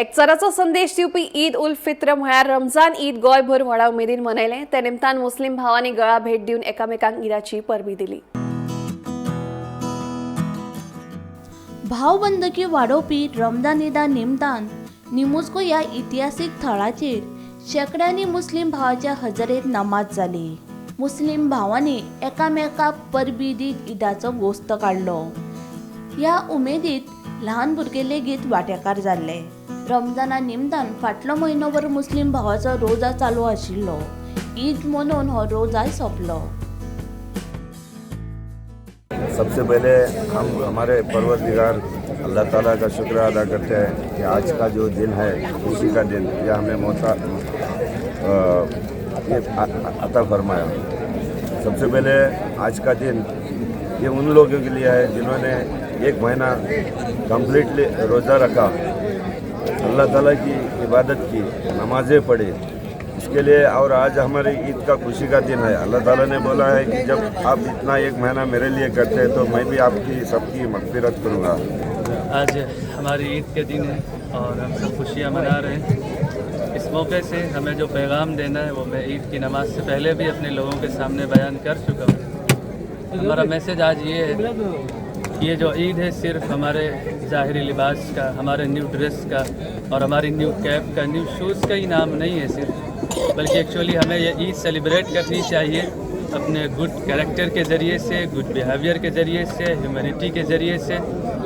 एक चराचो संदेश दिवपी ईद उल फित्र म्हळ्यार रमजान ईद गोंयभर व्हडा उमेदीन मनयलें. ते निमतान मुस्लीम भावांनी गळा भेट दिवन एकामेकांक ईदाची परबी दिली. भावबंदकी वाडोवपी रमजान ईदा निमतान निमुस्को ह्या इतिहासीक थळाचेर शेकड्यांनी मुस्लीम भावाच्या हजेरेंत नमाज जाली. मुस्लीम भावांनी एकामेकाक परबी दीत ईदाचो गोस्त काडलो. ह्या उमेदीत ल्हान भुरगे लेगीत वांटेकार जाल्ले. रमजाना निमतान फाटलो म्हयनोभर मुस्लीम भावाचो रोजा चालू आशिल्लो. ईद मनोवन हो रोजा सोंपलो. सबसे पहले हम हमारे परवरदिगार अल्लाह ताला का शुक्र अदा करते हैं कि आज का जो दिन है खुशी का दिन यह हमें अता फरमाया. सबसे पहले आज का दिन ये उन लोगों के लिए है जिन्होंने एक महीना कम्प्लीटली रोज़ा रखा, अल्लाह ताला की इबादत की, नमाज़ें पढ़ी, इसके लिए. और आज हमारी ईद का खुशी का दिन है. अल्लाह ताला ने बोला है कि जब आप इतना एक महीना मेरे लिए करते हैं तो मैं भी आपकी सबकी मग़फ़िरत करूँगा. आज हमारी ईद के दिन है और हम सब खुशियाँ मना रहे हैं. इस मौके से हमें जो पैगाम देना है वो मैं ईद की नमाज से पहले भी अपने लोगों के सामने बयान कर चुका हूँ. हमारा मैसेज आज ये है कि ये जो ईद है सिर्फ हमारे ज़ाहिरी लिबास का, हमारे न्यू ड्रेस का और हमारी न्यू कैप का, न्यू शूज़ का ही नाम नहीं है सिर्फ, बल्कि एक्चुअली हमें ये ईद सेलिब्रेट करनी चाहिए अपने गुड कैरेक्टर के ज़रिए से, गुड बिहेवियर के ज़रिए से, ह्यूमैनिटी के ज़रिए से,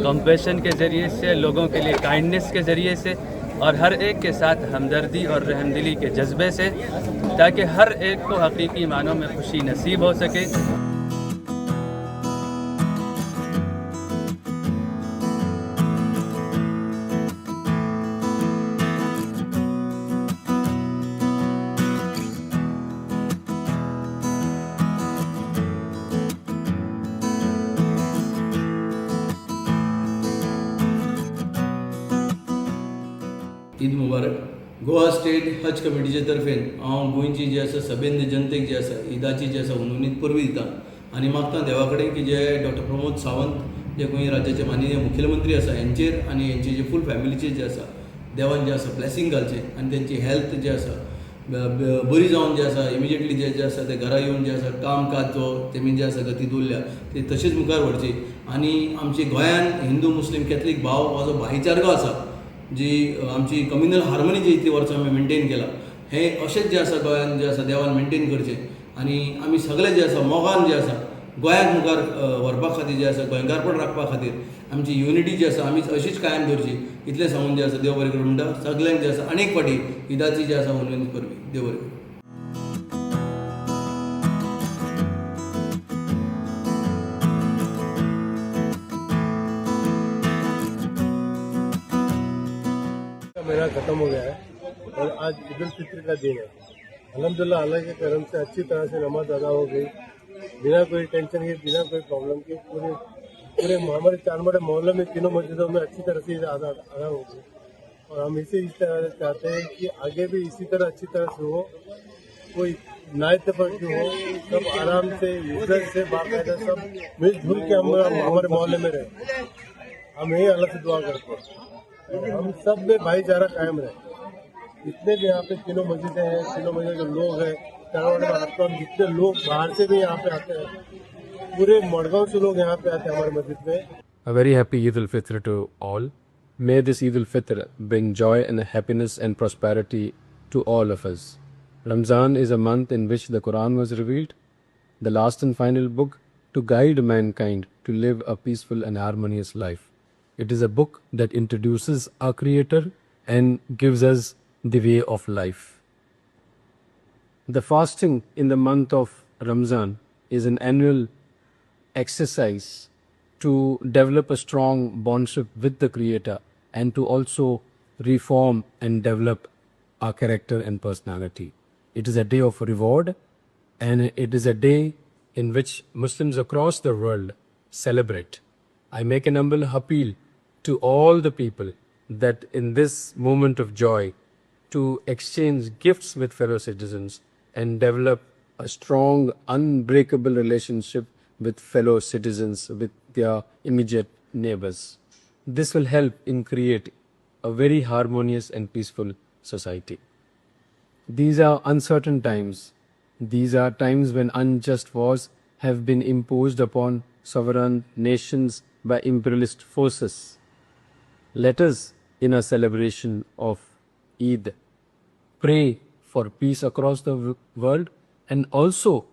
कंपैशन के ज़रिए से, लोगों के लिए काइंडनेस के ज़रिए से और हर एक के साथ हमदर्दी और रहमदिली के जज्बे से, ताकि हर एक को हकीकी मानों में खुशी नसीब हो सके. ईद मुबारक. गोवा स्टेट हज कमिटीचे तर्फेन हांव गोंयची जी आसा सभेंद्र जनतेक जी आसा ईदाची जी आसा उनवणीत परबी दिता आनी मागता देवा कडेन की जे डॉक्टर प्रमोद सावंत जे गोंय राज्याचे माननीय मुख्यमंत्री आसा हेंचेर आनी हेंचे जे फूल फॅमिलीचेर जे आसा देवान जे आसा ब्लेसिंग घालचें आनी तेंची हेल्थ जे आसा बरी जावन जे आसा इमिजिएटली जे आसा ते घरा येवन जे आसा काम काज जो तेमी जे आसा गती दवरल्या ते तशेंच मुखार व्हरची. आनी आमचे गोंयान हिंदू मुस्लीम कॅथलीक भाव हो जो भाईचारगो आसा, जी आमची कम्युनल हार्मनी जी इतली वर्सां आमी मेंटेन केला, हें अशेंच जे आसा गोंयान जे आसा देवान मेंटेन करचें आनी आमी सगळे जे आसा मोगान जे आसा गोंयाक मुखार व्हरपा खातीर जे आसा गोंयकारपण राखपा खातीर आमची युनिटी जी आसा आमी अशीच कायम दवरची. इतलें सांगून जे आसा देव बरें करूं म्हणटा. सगळ्यांक जे आसा आनीक फावटी ईदाची जी आसा उनवणी करपी. देव बरें करूं. महीना ख़त्म हो गया है और आज ईद उल फित्र का दिन है. अल्हम्दुलिल्लाह अल्लाह के करम से अच्छी तरह से नमाज अदा हो गई, बिना कोई टेंशन के, बिना कोई प्रॉब्लम के. पूरे हमारे चार बड़े मोहल्ले में तीनों मस्जिदों में अच्छी तरह से अदा हो गई. और हम इसे इस तरह से चाहते हैं कि आगे भी इसी तरह अच्छी तरह से हो, कोई नाइतफक हो, सब आराम से इज्जत से बाकायदा सब मिलजुल के हम हमारे मोहल्ले में रहे. हम यही अल्लाह से दुआ करते हैं हम सब में भाईचारा कायम रहे. जितने भी यहाँ पे तीनों मस्जिदें हैं, तीनों मस्जिद के लोग हैं, चारों आसपास जितने लोग बाहर से भी यहाँ पे आते हैं, पूरे मडगांव से लोग यहाँ पे आते हैं हमारे मस्जिद में. A very happy Eid al-Fitr to all. May this Eid al-Fitr bring joy and happiness and prosperity to all of us. Ramzan is a month in which the Quran was revealed, the last and final book to guide mankind to live a peaceful and harmonious life. It is a book that introduces our Creator and gives us the way of life. The fasting in the month of Ramzan is an annual exercise to develop a strong bondship with the Creator and to also reform and develop our character and personality. It is a day of reward and it is a day in which Muslims across the world celebrate. I make an humble appeal to all the people that in this moment of joy to exchange gifts with fellow citizens and develop a strong, unbreakable relationship with fellow citizens, with their immediate neighbors. This will help in create a very harmonious and peaceful society. These are uncertain times. These are times when unjust wars have been imposed upon sovereign nations by imperialist forces. Let us, in a celebration of Eid, pray for peace across the world and also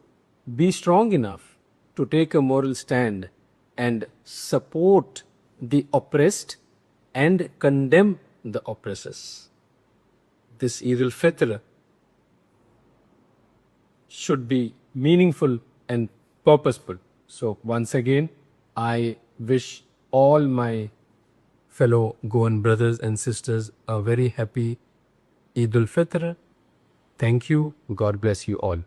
be strong enough to take a moral stand and support the oppressed and condemn the oppressors. This Eid al-Fitr should be meaningful and purposeful. So once again, I wish all my fellow Goan brothers and sisters a very happy Eid al-Fitr. Thank you. God bless you all.